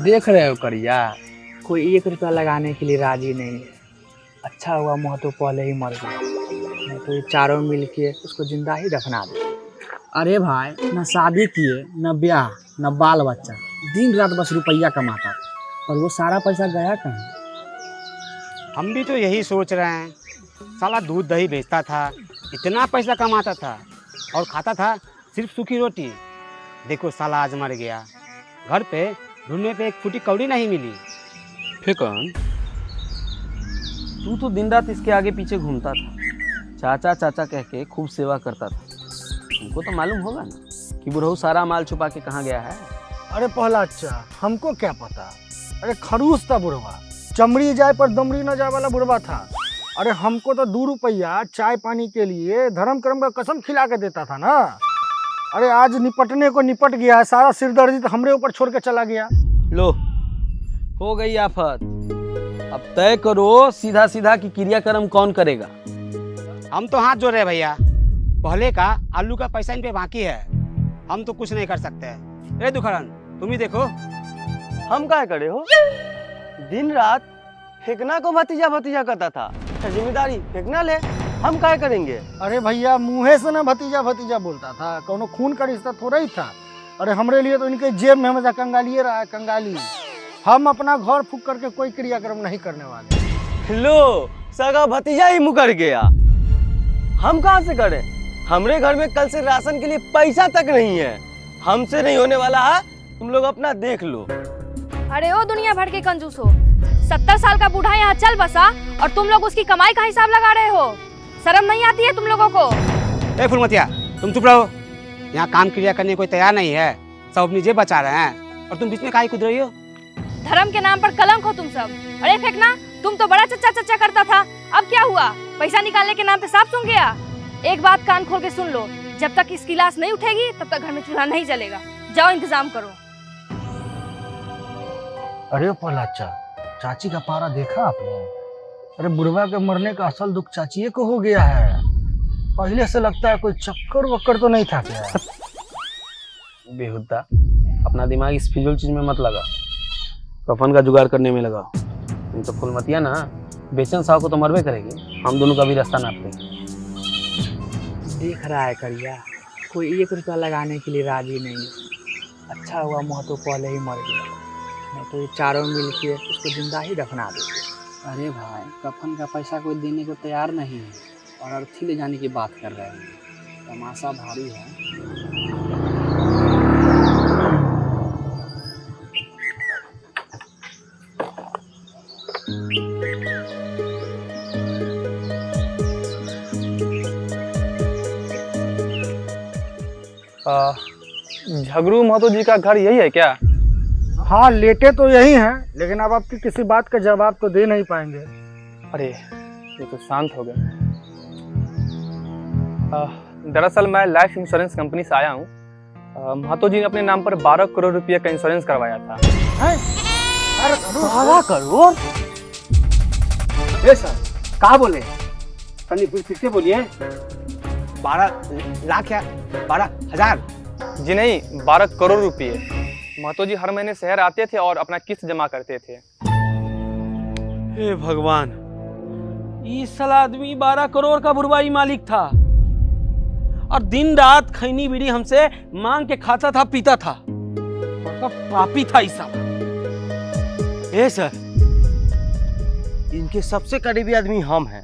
देख रहे हो करिया, कोई 1 रुपया लगाने के लिए राजी नहीं है। अच्छा हुआ महतो पहले ही मर गया, नहीं तो ये चारों मिल के उसको जिंदा ही दफना दे। अरे भाई, न शादी किए, न ब्याह, न बाल बच्चा, दिन रात बस रुपया कमाता, और वो सारा पैसा गया कहाँ? हम भी तो यही सोच रहे हैं। साला दूध दही बेचता था, इतना पैसा कमाता था और खाता था सिर्फ सूखी रोटी। देखो साला आज मर गया। घर पे ढूंढने पे एक फूटी कौड़ी नहीं मिली। फेकन, तू तो दिन रात इसके आगे पीछे घूमता था, चाचा चाचा कह के खूब सेवा करता था। तुमको तो मालूम होगा ना कि बुढ़ऊ सारा माल छुपा के कहाँ गया है। अरे पहला अच्छा, हमको क्या पता। अरे खरूस था बुढ़वा, चमड़ी जाए पर दमड़ी न जाए वाला बुढ़वा था। अरे हमको तो 2 रुपया चाय पानी के लिए धर्म कर्म का कसम खिला के देता था ना। अरे आज निपटने को निपट गया है, सारा सिरदर्दी तो हमरे ऊपर छोड़ के चला गया। लो, हो गई आफत। अब तय करो सीधा सीधा कि क्रियाक्रम कौन करेगा। हम तो हाथ जोड़ रहे भैया। पहले का आलू का पैसा इन पे बाकी है, हम तो कुछ नहीं कर सकते। ए दुखड़न, तुम ही देखो। हम क्या करे हो? दिन रात फेंकना को भतीजा भतीजा करता था, जिम्मेदारी फेंकना ले, हम क्या करेंगे? अरे भैया, मुँहे से ना भतीजा भतीजा बोलता था, कोनो खून का रिश्ता थोड़ा ही था। अरे हमरे लिए तो इनके जेब में हमेशा कंगाली रहा है, कंगाली। हम अपना घर फूक करके कोई क्रियाक्रम नहीं करने वाले। लो, सगा भतीजा ही मुकर गया, हम कहाँ से करें? हमरे घर में कल से राशन के लिए पैसा तक नहीं है। हमसे नहीं होने वाला है, तुम लोग अपना देख लो। अरे ओ दुनिया भर के कंजूस हो, 70 साल का बूढ़ा यहाँ चल बसा और तुम लोग उसकी कमाई का हिसाब लगा रहे हो। शर्म नहीं आती है तुम लोगों को? ए फुलमतिया, तुम चुप रहो। यहाँ काम क्रिया करने कोई तैयार नहीं है, सब अपनी जेब बचा रहे हैं और तुम बीच में काहे कूद रही हो? धर्म के नाम पर कलंक हो तुम सब। अरे फेंकना, तुम तो बड़ा चच्चा चच्चा करता था, अब क्या हुआ? पैसा निकालने के नाम पे सांप सूंघ गया। एक बात कान खोल के सुन लो, जब तक इसकी लाश नहीं उठेगी तब तक घर में चूल्हा नहीं जलेगा। जाओ इंतजाम करो। अरे पलाचा, चाची का पारा देखा आपने? अरे बुढ़वा के मरने का असल दुख चाची को हो गया है। पहले से लगता है कोई चक्कर वक्कर तो नहीं था क्या? बेहुदा, अपना दिमाग इस फिजूल चीज में मत लगा, कफन का जुगाड़ करने में लगा। तुम तो फुलमतिया ना, बेचन साहब को तो मरबे करेगी, हम दोनों का भी रास्ता नाप लेंगे। देख रहा है करिया, कोई 1 रुपया लगाने के लिए राजी नहीं है। अच्छा हुआ महतो पहले ही मर गया, नहीं तो ये चारों मिल के उसको जिंदा ही दफना देते। अरे भाई, कफन का पैसा कोई देने को तैयार नहीं है और अर्थी ले जाने की बात कर रहे हैं। तमाशा भारी है। झगड़ू महतो जी का घर यही है क्या? हाँ, लेटे तो यही हैं, लेकिन अब आपकी किसी बात का जवाब तो दे नहीं पाएंगे। अरे ये तो शांत हो गया। दरअसल मैं लाइफ इंश्योरेंस कंपनी से आया हूँ। महतो जी ने अपने नाम पर 12 करोड़ रुपये का इंश्योरेंस करवाया था। 12 करोड़? सर कहा बोले? फिर से बोलिए। 12 लाख या 12,000? जी नहीं, 12 करोड़ रुपये। महतो जी हर महीने शहर आते थे और अपना किस्त जमा करते थे। हे भगवान, इस साला आदमी 12 करोड़ का बुरबाई मालिक था और दिन रात खैनी बीड़ी हमसे मांग के खाता था, पीता था। मतलब पापी था इस साला। ए सर, इनके सबसे करीबी आदमी हम हैं।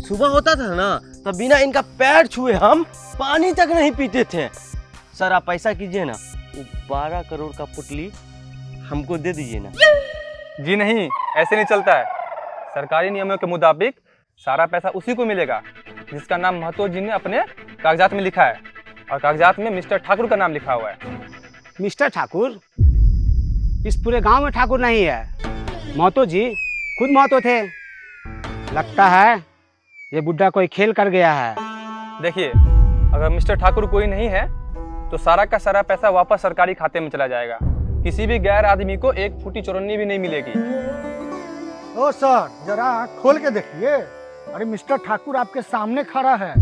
सुबह होता था ना, तब बिना इनका पैर छुए हम पानी तक नहीं पीते थे। सर आप ऐसा कीजिए ना, 12 करोड़ का पुतली हमको दे दीजिए ना। जी नहीं, ऐसे नहीं चलता है। सरकारी नियमों के मुताबिक सारा पैसा उसी को मिलेगा जिसका नाम महतो जी ने अपने कागजात में लिखा है, और कागजात में मिस्टर ठाकुर का नाम लिखा हुआ है। मिस्टर ठाकुर? इस पूरे गांव में ठाकुर नहीं है। महतो जी खुद महतो थे। लगता है ये बुड्ढा कोई खेल कर गया है। देखिए, अगर मिस्टर ठाकुर कोई नहीं है तो सारा का सारा पैसा वापस सरकारी खाते में चला जाएगा। किसी भी गैर आदमी को एक फूटी चौरन्नी भी नहीं मिलेगी। ओ सर, जरा आँख खोल के देखिए, अरे मिस्टर ठाकुर आपके सामने खड़ा है,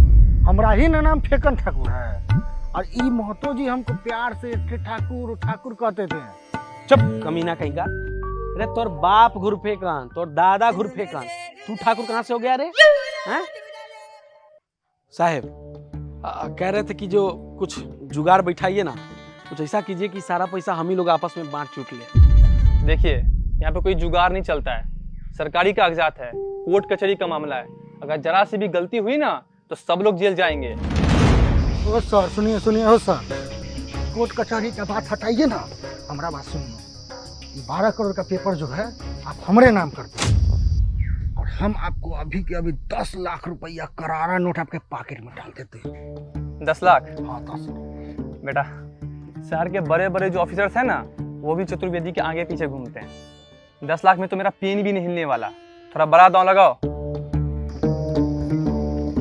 हमरा ही ना नाम फेकन ठाकुर है। और ई महतो जी हमको प्यार से ठाकुर ठाकुर कहते थे। चुप कमीना कहीं का। अरे तोर बाप घुर फेंकन, तोर दादा घुर फेंकन, तू ठाकुर कहाँ से हो गया रे? हैं? साहेब कह रहे थे कि जो कुछ जुगाड़ बैठाइए ना, कुछ ऐसा कीजिए कि सारा पैसा हम ही लोग आपस में बांट चुट ले। देखिए, यहाँ पे कोई जुगाड़ नहीं चलता है, सरकारी कागजात है, कोर्ट कचहरी का मामला है। अगर जरा सी भी गलती हुई ना तो सब लोग जेल जाएंगे। ओ सर सुनिए सुनिए, हो सर, कोर्ट कचहरी का बात हटाइए ना, हमारा बात सुनिए। 12 करोड़ का पेपर जो है आप हमारे नाम कर दो, और हम आपको अभी के अभी 10 लाख रुपया करारा नोट आपके पॉकेट में डाल देते हैं। 10 लाख? हाँ 10 लाख। बेटा, शहर के बड़े बड़े जो ऑफिसर्स हैं ना, वो भी चतुर्वेदी के आगे पीछे घूमते हैं। 10 लाख में तो मेरा पेन भी नहीं हिलने वाला। थोड़ा बड़ा दांव लगाओ।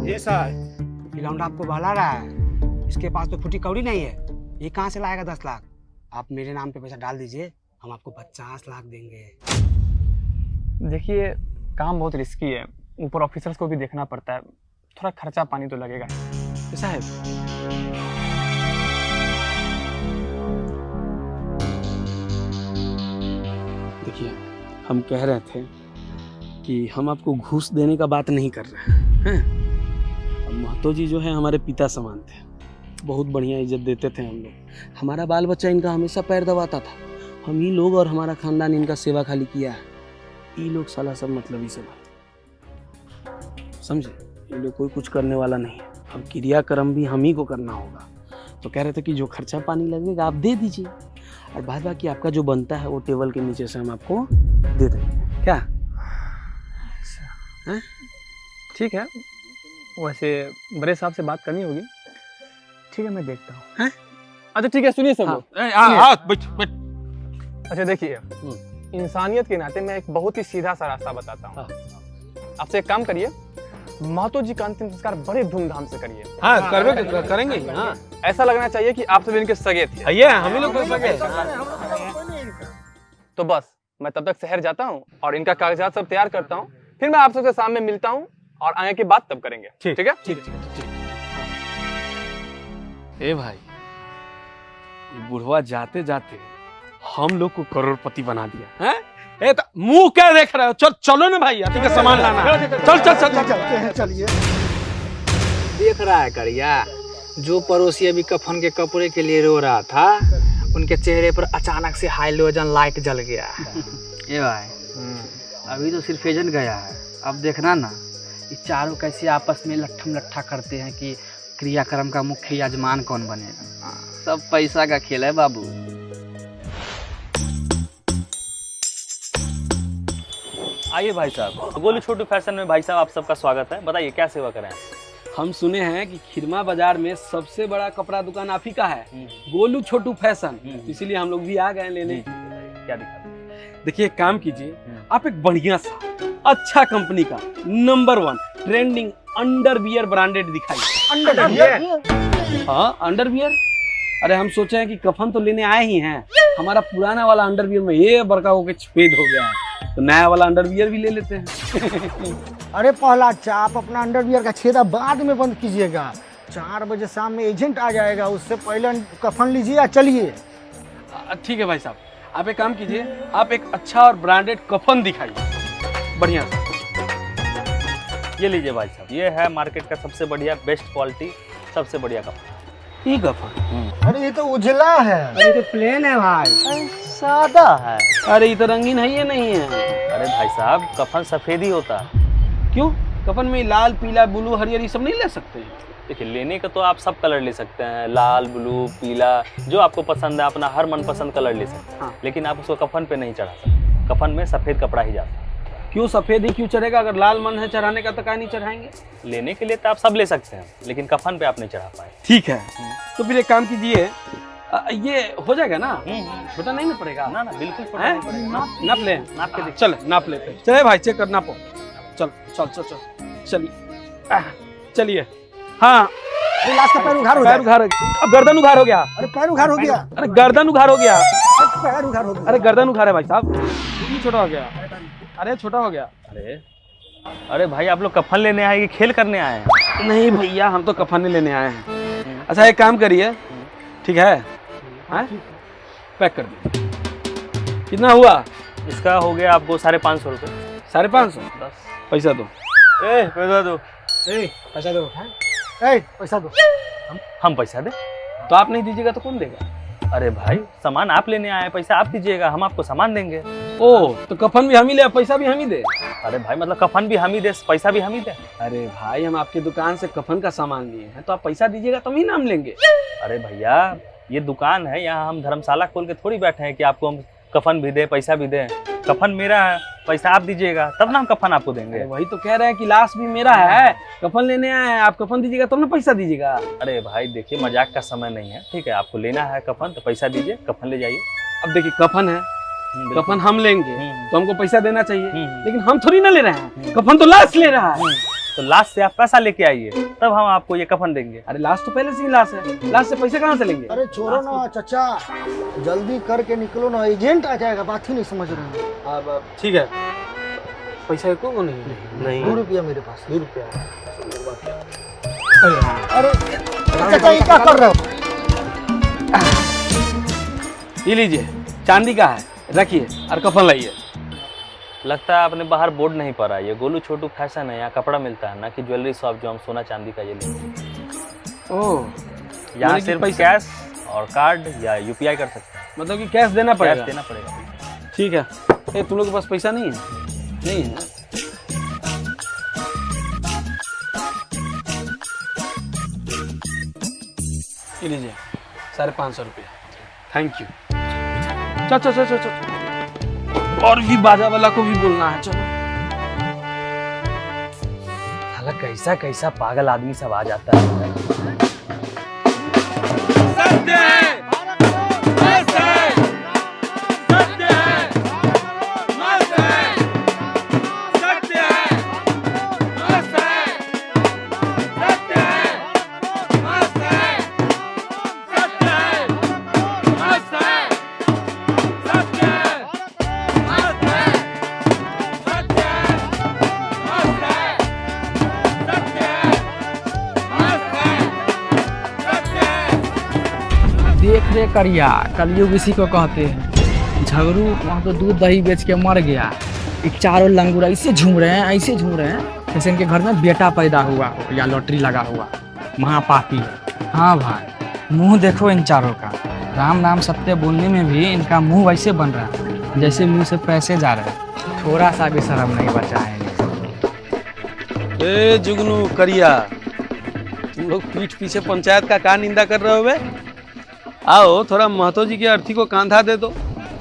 ये सर, ये लौंडा आपको बहला रहा है, इसके पास तो फुटी कौड़ी नहीं है, ये कहाँ से लाएगा 10 लाख? आप मेरे नाम पे पैसा डाल दीजिए, हम आपको 50 लाख देंगे। देखिए, काम बहुत रिस्की है, ऊपर ऑफिसर्स को भी देखना पड़ता है, थोड़ा खर्चा पानी तो लगेगा। साहब देखिए, हम कह रहे थे कि हम आपको घूस देने का बात नहीं कर रहे हैं। महतो जी जो है हमारे पिता समान थे, बहुत बढ़िया इज्जत देते थे हम लोग। हमारा बाल बच्चा इनका हमेशा पैर दबाता था, हम ही लोग और हमारा खानदान इनका सेवा खाली किया है। ये लोग साला सब मतलबी सब समझे, ये लोग कोई कुछ करने वाला नहीं है। अब क्रियाक्रम भी हम ही को करना होगा। तो कह रहे थे कि जो खर्चा पानी लगेगा आप दे दीजिए, और बाद बाकी आपका जो बनता है वो टेबल के नीचे से हम आपको दे देंगे। क्या है? ठीक है, वैसे बड़े साहब से बात करनी होगी। ठीक है, मैं देखता हूँ। हैं? अच्छा ठीक है, सुनिए सब हाँ, लोग। बैठ। अच्छा देखिए, इंसानियत के नाते मैं एक बहुत ही सीधा सा रास्ता बताता हूँ। आपसे एक काम करिए, महतो जी का अंतिम संस्कार बड़े धूमधाम से करिए। हाँ, करेंगे। हाँ, ऐसा लगना चाहिए कि आप सब इनके सगे थे। ये हम ही लोग कर सके। तो बस मैं तब तक शहर जाता हूँ और इनका कागजात सब तैयार करता हूँ, फिर मैं आप सबके सामने मिलता हूँ और आगे की बात तब करेंगे। ठीक है? ठीक। ए भाई, ये बुढ़वा जाते जाते हम लोग को करोड़पति बना दिया हैं? ए तो मुंह क्या देख रहे हो? चलो ना भाई, अति का सामान लाना। चल। चलिए। देख रहा है करिया, जो पड़ोसी अभी कफन के कपड़े के लिए रो रहा था, उनके चेहरे पर अचानक से हाइलोजन लाइट जल गया। ये भाई, अभी तो सिर्फ एजेंट गया है, अब देखना ना ये चारों कैसे आपस में लट्ठम लट्ठा करते हैं कि क्रियाक्रम का मुख्य यजमान कौन बनेगा। सब पैसा का खेल है बाबू। आइए भाई साहब, गोलू छोटू फैशन में भाई साहब आप सबका स्वागत है। बताइए क्या सेवा करें? हम सुने हैं कि खिरमा बाजार में सबसे बड़ा कपड़ा दुकान आप ही का है, गोलू छोटू फैशन, इसीलिए हम लोग भी आ गए लेने। क्या दिक्कत? देखिए, एक काम कीजिए, आप एक बढ़िया सा अच्छा कंपनी का नंबर 1 ट्रेंडिंग अंडरवियर ब्रांडेड दिखाइए। हाँ, अंडरवियर। अरे हम सोचे हैं कि कफन तो लेने आए ही हैं, हमारा पुराना वाला अंडरवियर में ये बड़का होकर छेद हो गया है, तो नया वाला अंडरवियर भी ले लेते हैं। अरे पहला अच्छा, आप अपना अंडरवियर का छेदा बाद में बंद कीजिएगा। 4 बजे शाम में एजेंट आ जाएगा, उससे पहले कफन लीजिए या चलिए। ठीक है भाई साहब, आप एक काम कीजिए, आप एक अच्छा और ब्रांडेड कफन दिखाइए, बढ़िया सा। ये लीजिए भाई साहब, ये है मार्केट का सबसे बढ़िया बेस्ट क्वालिटी, सबसे बढ़िया कपड़ा। ये कफन? अरे ये तो उजला है। अरे तो प्लेन है भाई, सादा है। अरे ये तो रंगीन है, ये नहीं है। अरे भाई साहब, कफन सफेद ही होता है। क्यों? कफन में लाल, पीला, ब्लू, हरियर ये सब नहीं ले सकते? देखिए, लेने का तो आप सब कलर ले सकते हैं, लाल, ब्लू, पीला, जो आपको पसंद है, अपना हर मनपसंद कलर ले सकते हैं। हाँ। लेकिन आप उसको कफन पे नहीं चढ़ा सकते, कफन में सफेद कपड़ा ही जाता है। क्यों सफेद ही क्यों चढ़ेगा? अगर लाल मन है चढ़ाने का तो क्या नहीं चढ़ाएंगे? लेने के लिए तो आप सब ले सकते हैं, लेकिन कफन पे आप नहीं चढ़ा पाए। ठीक है, तो फिर एक काम कीजिए, ये हो जाएगा ना? छोटा नहीं ना पड़ेगा? ना बिल्कुल छोटा हैं? नहीं पड़ेगा। नाप ले, नाप के देखिए। चल नाप लेते हैं। चले भाई, चेक कर, नापो। चल चलिए। हाँ, लास्ट का पैर उघार हो पैर उघार, अब गर्दन उघार हो गया। अरे पैर उघार हो गया। अरे गर्दन उघार हो गया। पैर उघार हो गया। अरे गर्दन उघार है भाई साहब, छोटा हो गया। अरे छोटा हो गया। अरे अरे भाई आप लोग कफन लेने आए कि खेल करने आए हैं? नहीं भैया, हम तो कफन लेने आए हैं। अच्छा एक काम करिए, ठीक है, हाँ? पैक कर दीजिए। कितना हुआ? इसका हो गया आपको 550 रुपये। 550? पैसा दो। पैसा दो। पैसा दो। पैसा दो। हम पैसा दे? तो आप नहीं दीजिएगा तो कौन देगा? अरे भाई सामान आप लेने आए, पैसा आप दीजिएगा, हम आपको सामान देंगे। ओ, तो कफन भी हम ही ले, पैसा भी हम ही दे? अरे भाई मतलब कफन भी हम ही दे, पैसा भी हम ही दे। अरे भाई हम आपकी दुकान से कफन का सामान लिए हैं, तो आप पैसा दीजिएगा तब ही ना हम लेंगे। अरे भैया ये दुकान है, यहाँ हम धर्मशाला खोल के थोड़ी बैठे हैं कि आपको हम कफन भी दे पैसा भी दे। कफन मेरा है, पैसा आप दीजिएगा तब ना हम कफन आपको देंगे। वही तो कह रहे हैं कि लाश भी मेरा है, कफन लेने आए हैं, आप कफन दीजिएगा तब ना पैसा दीजिएगा। अरे भाई देखिए मजाक का समय नहीं है, ठीक है, आपको लेना है कफन तो पैसा दीजिए, कफन ले जाइए। अब देखिए कफन है, कफन हम लेंगे तो हमको पैसा देना चाहिए, लेकिन हम थोड़ी ना ले रहे हैं, कफन तो लाश ले रहा है। तो लाश से आप पैसा लेके आइए तब हम आपको ये कफन देंगे। अरे लाश तो पहले से ही लाश है, लाश से पैसे कहाँ से लेंगे? अरे छोड़ो ना चाचा, जल्दी करके निकलो ना, एजेंट आ जाएगा, बात ही नहीं समझ रहे हैं। अब ठीक है, पैसा को नहीं? 2 रुपया मेरे पास, 2 रुपया। अरे चाचा ये क्या कर रहे हो? ये लीजिए, चांदी का है, रखिए और कफन लाइए। लगता है आपने बाहर बोर्ड नहीं पढ़ा, ये गोलू छोटू फैशन है, यहाँ कपड़ा मिलता है ना कि ज्वेलरी शॉप जो हम सोना चांदी का ये लेंगे। ओह, यहाँ सिर्फ कैश और कार्ड या यूपीआई कर सकते हैं। मतलब कि कैश देना पड़ेगा? कैश देना पड़ेगा। ठीक है। ए तुम लोग के पास पैसा नहीं है? नहीं है? ये लीजिए 550 रुपया। Thank you. चल चल चल चल, और भी बाजा वाला को भी बोलना है। चलो। साला कैसा कैसा पागल आदमी सब आ जाता है। देख रे करिया, कलयुग इसी को कहते हैं। झगड़ू वहाँ तो दूध दही बेच के मर गया, ये चारों लंगूर ऐसे झूम रहे हैं, ऐसे झूम रहे हैं जैसे इनके घर में बेटा पैदा हुआ हो या लॉटरी लगा हुआ। महापापी। हाँ भाई, मुंह देखो इन चारों का, राम नाम सत्य बोलने में भी इनका मुंह वैसे बन रहा है जैसे मुंह से पैसे जा रहे हैं। थोड़ा सा भी शर्म नहीं बचा है इन्हें। ए जुगनू करिया, तुम लोग पीठ पीछे पंचायत का क्या निंदा कर रहे हो बे? आओ थोड़ा महतो जी की अर्थी को कांधा दे दो,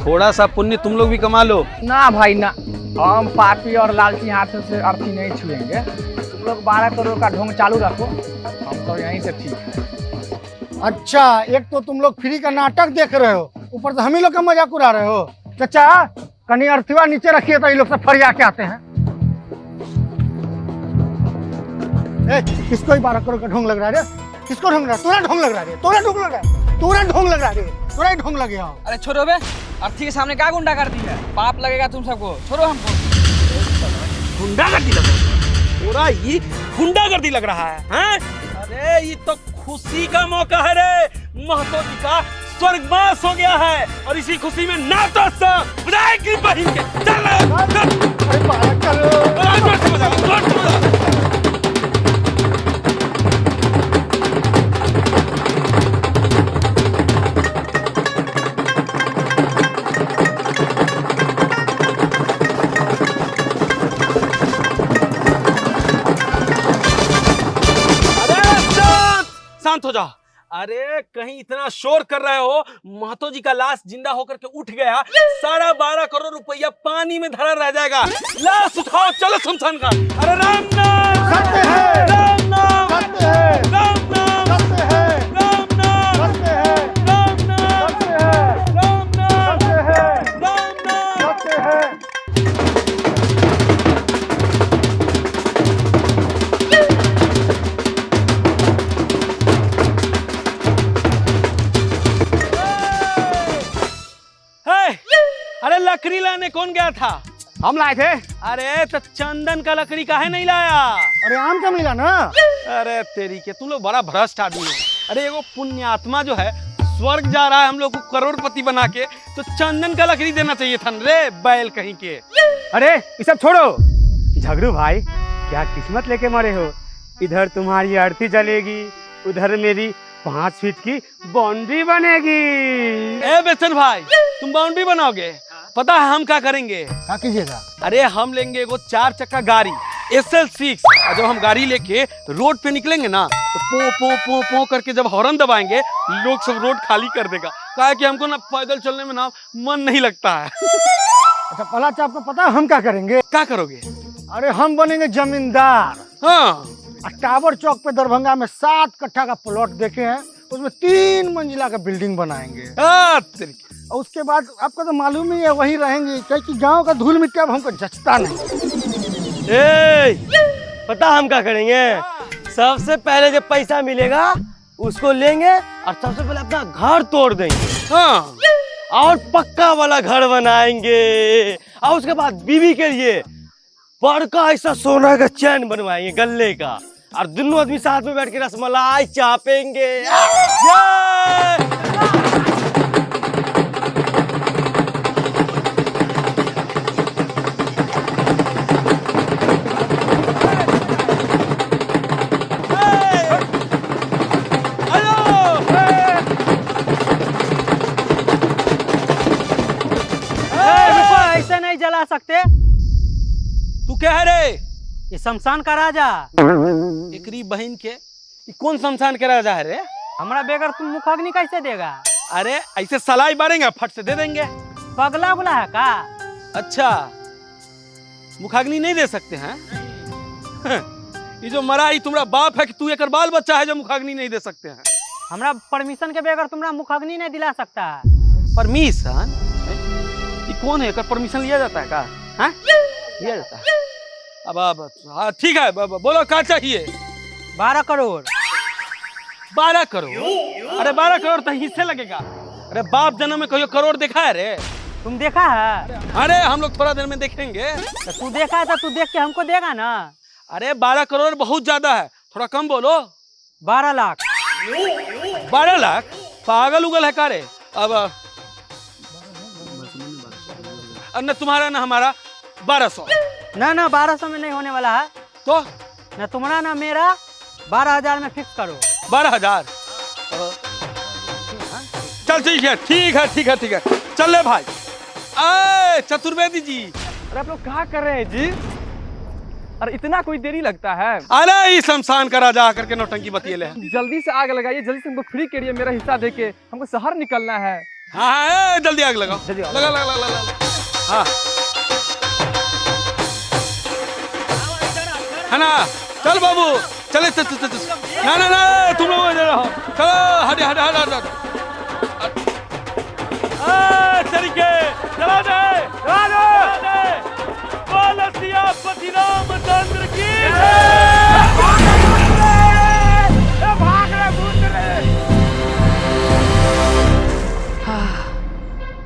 थोड़ा सा पुण्य तुम लोग भी कमा लो। ना भाई ना, हम पापी और लालची हाथों से अर्थी नहीं छुएंगे। तुम लोग 12 करोड़ का ढोंग चालू रखो, हम तो यहीं से ठीक है। अच्छा, एक तो तुम लोग फ्री का नाटक देख रहे हो, ऊपर से हम ही लोग का मजाक उड़ा रहे हो। चाचा कहीं अर्थवा नीचे रखिए तो ये लोग सब फरिया के आते हैं। किसको ही 12 करोड़ का ढोंग लग रहा है रे? किसको ढोंग रहा है? तोरा ढोंग लग रहा है, तोरा ढोंग लग रहा है, तोरा ढोंग लग रहा है, तोरा ही ढोंग लग गया। अरे छोड़ो बे, अर्थी के सामने क्या गुंडा कर दी है? पाप लगेगा तुम सबको, छोड़ो हमको। गुंडागर्दी लग रहा है, पूरा ये गुंडागर्दी लग रहा है, हैं? अरे ये तो खुशी का मौका है रे, महतो जी का स्वर्गवास हो गया है और इसी खुशी में नाचो सब, बधाई की बहिन के। चल अरे बालक चलो। शांत हो जाओ। अरे कहीं इतना शोर कर रहे हो, महतो जी का लाश जिंदा होकर के उठ गया, 12.5 करोड़ रुपया पानी में धरा रह जाएगा। लाश उठाओ, चलो शमशान घाट। अरे राम नाम सत्य है, राम नाम सत्य है, राम नाम सत्य है, राम नाम सत्य है, राम नाम सत्य है, राम नाम सत्य है, राम नाम सत्य है। अरे लकड़ी लाने कौन गया था? हम लाए थे। अरे तो चंदन का लकड़ी काहे नहीं लाया? अरे आम का मिला ना। अरे तेरी के, तुम लोग बड़ा भ्रष्ट आदमी हो। अरे एगो पुण्यात्मा जो है स्वर्ग जा रहा है हम लोग को करोड़पति बना के, तो चंदन का लकड़ी देना चाहिए था रे बैल कहीं के। अरे ये सब छोड़ो, झगड़ू भाई क्या किस्मत लेके मरे हो। इधर तुम्हारी अर्थी जलेगी, उधर मेरी 5 फीट की बाउंड्री बनेगी। ए बेचन भाई, तुम बाउंड्री बनाओगे? पता है हम क्या करेंगे? क्या कीजिएगा? अरे हम लेंगे एगो 4 चक्का गाड़ी SL6, और जब हम गाड़ी लेके रोड पे निकलेंगे ना तो पो पो पो पो करके जब हॉर्न दबाएंगे लोग सब रोड खाली कर देगा। कहा कि हमको ना पैदल चलने में ना मन नहीं लगता है। अच्छा पहला आपको पता है हम क्या करेंगे? क्या करोगे? अरे हम बनेंगे जमींदार। हाँ, टावर चौक पे दरभंगा में 7 कट्ठा का प्लॉट देखे हैं, उसमें 3 मंजिला का बिल्डिंग बनाएंगे। और उसके बाद आपको तो मालूम ही है वही रहेंगे, क्योंकि गांव का धूल मिट्टी अब हमको जचता नहीं। पता हम क्या करेंगे? सबसे पहले जब पैसा मिलेगा उसको लेंगे और सबसे पहले अपना घर तोड़ देंगे। हाँ, और पक्का वाला घर बनाएंगे, और उसके बाद बीवी के लिए बड़का ऐसा सोना का चैन बनवाएंगे गल्ले का, और दोनों आदमी साथ में बैठ के रसमलाई चापेंगे। ऐसे नहीं जला सकते। तू क्या है रे? ये शमशान का राजा। एकरी बहन के, ये कौन शमशान के राजा है रे? हमारा बेगर तुम मुखाग्नि कैसे देगा? अरे ऐसे सलाई मारेंगे फट से दे देंगे। पगला बुला है का? अच्छा, मुखाग्नि नहीं दे सकते हैं? ये जो मरा ही तुम्हारा बाप है कि तू एक बाल बच्चा है जो मुखाग्नि नहीं दे सकते हैं? हमरा परमिशन के बगैर तुम्हारा मुखाग्नि नहीं दिला सकता। परमिशन? ये कौन है? कर परमिशन लिया जाता है का? हाँ? लिया जाता है। अब हाँ ठीक है, बोलो क्या चाहिए? 12 करोड़। 12 करोड़? अरे 12 करोड़ तो हिस्से लगेगा। अरे बाप जन्म में कहियो करोड़ देखा है रे? तुम देखा है? अरे हम लोग थोड़ा देर में देखेंगे। तो तू देखा है तो तू देख के हमको देगा ना। अरे 12 करोड़ बहुत ज्यादा है, थोड़ा कम बोलो। 12 लाख। 12 लाख? पागल उगल है का रे? अब न तुम्हारा ना हमारा 1200। ना 1200 में नहीं होने वाला है। तो ना तुम्हारा ना मेरा, 12,000 में फिक्स करो। 12,000? चल ठीक है, ठीक है, ठीक है, ठीक है, चल ले भाई। अरे चतुर्वेदी जी। अरे आप लोग क्या कर रहे हैं जी? अरे इतना कोई देरी लगता है? अरे इस शमशान का राजा आकर के नौटंकी बतिएले हैं। जल्दी से आग लगाइए, जल्दी से हमको फ्री करिए, मेरा हिस्सा देके हमको शहर निकलना है। हाँ, जल्दी आग लगाओ। जल्दी लगा लगा लगा लगा। हाँ है ना? चल बाबू, चले चल चल चल। ना ना ना, तुम लोग इधर रहो। चलो हटे हटे हटे हटे। तरीके चला दे, चला दे। बोल सियापति रामचंद्र की। भाग रहे, भूत रहे।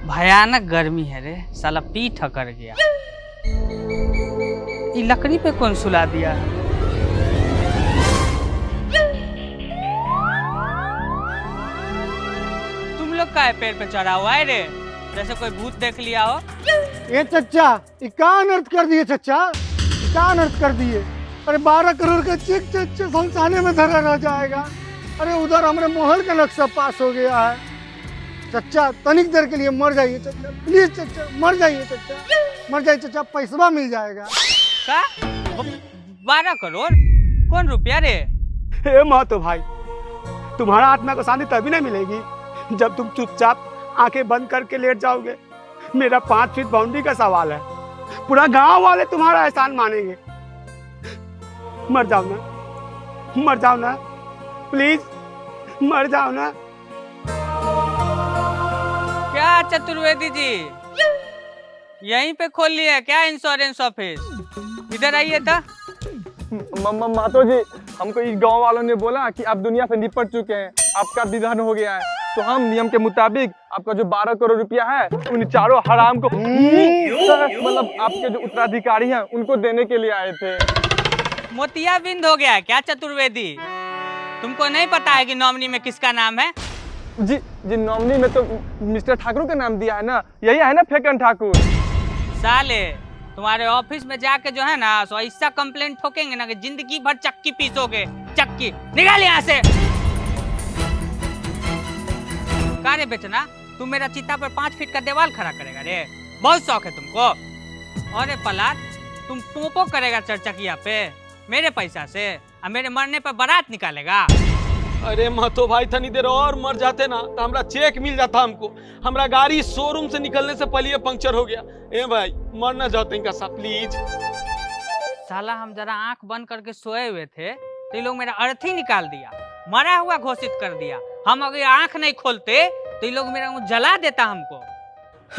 भयानक गर्मी है रे, साला पीठ कर गया। ये लकड़ी पे कौन सुला दिया? तुम लोग का पेड़ पे चढ़ा हुआ है रे, जैसे कोई भूत देख लिया हो। ये चच्चा, ये क्या अनर्थ कर दिए चच्चा? क्या अनर्थ कर दिए? अरे 12 करोड़ का चेक चच्चा शमशाने में धरा रह जाएगा। अरे उधर हमारे महल का नक्शा पास हो गया है। चच्चा तनिक देर के लिए मर जाइए चच्चा, प्लीज चच्चा मर जाइए चच्चा, मर जाइए चच्चा, पैसा मिल जाएगा। का? 12 करोड़? कौन रुपया रे? हे महतो भाई, तुम्हारा आत्मा को शांति तभी नहीं मिलेगी जब तुम चुपचाप आंखें बंद करके लेट जाओगे। मेरा 5 फीट बाउंड्री का सवाल है, पूरा गांव वाले तुम्हारा एहसान मानेंगे। मर जाओ ना, मर जाओ ना, प्लीज मर जाओ ना। क्या चतुर्वेदी जी, यहीं पे खोल लिया क्या इंश्योरेंस ऑफिस? इधर आइए था। मातो जी, हमको इस गांव वालों ने बोला कि आप दुनिया से निपट चुके हैं, आपका निधन हो गया है, तो हम नियम के मुताबिक आपका जो 12 करोड़ रुपया है उन चारों हराम को मतलब आपके जो उत्तराधिकारी हैं उनको देने के लिए आए थे। मोतिया बिंद हो गया क्या चतुर्वेदी? तुमको नहीं पता है कि नॉमिनी में किसका नाम है? जी जी, नॉमिनी में तो मिस्टर ठाकुर का नाम दिया है ना, यही है ना फेकन ठाकुर। साले तुम्हारे ऑफिस में जाके जो है ना सो ऐसा कंप्लेंट ठोकेंगे ना कि जिंदगी भर चक्की पीसोगे। चक्की निकाल यहाँ से। कार्य बेचना, तुम मेरा चिता पर 5 फीट का दीवार खड़ा करेगा रे? बहुत शौक है तुमको। अरे पलाट, तुम पोपो करेगा चरचकिया पे मेरे पैसा से, और मेरे मरने पर बारात निकालेगा। अरे महतो भाई तनी देर और मर जाते ना तो हमरा चेक मिल जाता हमको। हमरा गाड़ी शोरूम से निकलने से पहले ये पंक्चर हो गया। ए भाई मर ना जाओ इनका सा प्लीज। साला हम जरा आंख बंद करके सोए हुए थे तो ये लोग मेरा अर्थी निकाल दिया, मरा हुआ घोषित कर दिया। हम अगर आंख नहीं खोलते तो ये लोग मेरा मुंह जला देता हमको।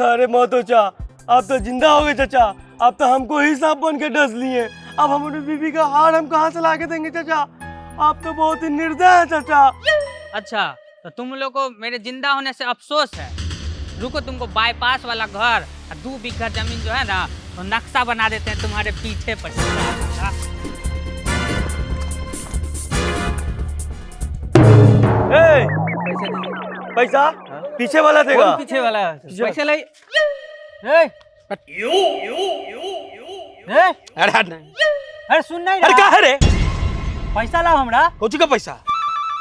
अरे महतो चा, आप तो जिंदा हो गए चाचा। आप तो हमको ही सांप बन के डस लिए। अब हमारी बीबी का हार हम कहाँ से ला के देंगे चाचा? आप तो बहुत ही निर्दय है चाचा। अच्छा तो तुम लोग को मेरे जिंदा होने से अफसोस है। रुको, तुमको बाईपास वाला घर और 2 बीघा जमीन जो है ना तो नक्शा बना देते हैं तुम्हारे पीछे पर। पैसा पीछे वाला देगा। पीछे वाला पैसे लाई। अरे सुन नहीं अरे क्या है रे? पैसा लाओ हमरा। कोची का पैसा?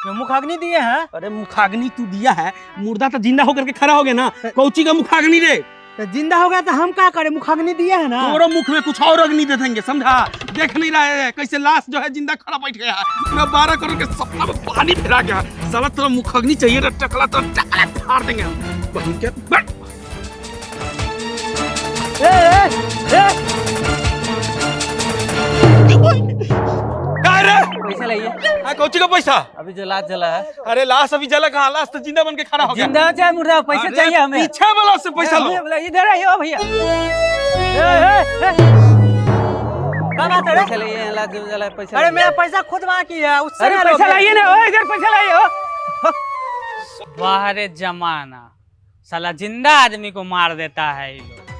मुखाग्नि दिए हैं। अरे मुखाग्नि तू दिया है, मुर्दा तो जिंदा होकर के खड़ा हो गया ना। कोची का मुखाग्नि रे? तो जिंदा हो गया तो हम क्या करें? मुखाग्नि दिए है ना। तोरो मुख में कुछ और अग्नि दे देंगे, समझा? देख नहीं रहा है कैसे लाश जो है जिंदा खड़ा बैठ गया है। मैं 12 करोड़ के सपना में पानी फिरा गया। साला तेरा मुखाग्नि चाहिए रे, टकला तो टकला फाड़ देंगे हम। बहन के बैठ। पैसा लाइए। कोची का पैसा? अभी जो लाश जला है। अरे लाश अभी जला कहाँ? लाश तो जिंदा बन के खड़ा हो गया। जिंदा चाहे मुर्दा, पैसा चाहिए हमें। पीछे वाला से पैसा लो। इधर आइए भैया। पैसा लाइए, लाश जो जला है पैसा। अरे मेरा पैसा खुद वहाँ की है, उससे पैसा लाइए ना। इधर पैसा लाइए। वाह रे जमाना, साला जिंदा आदमी को मार देता है ये लोग।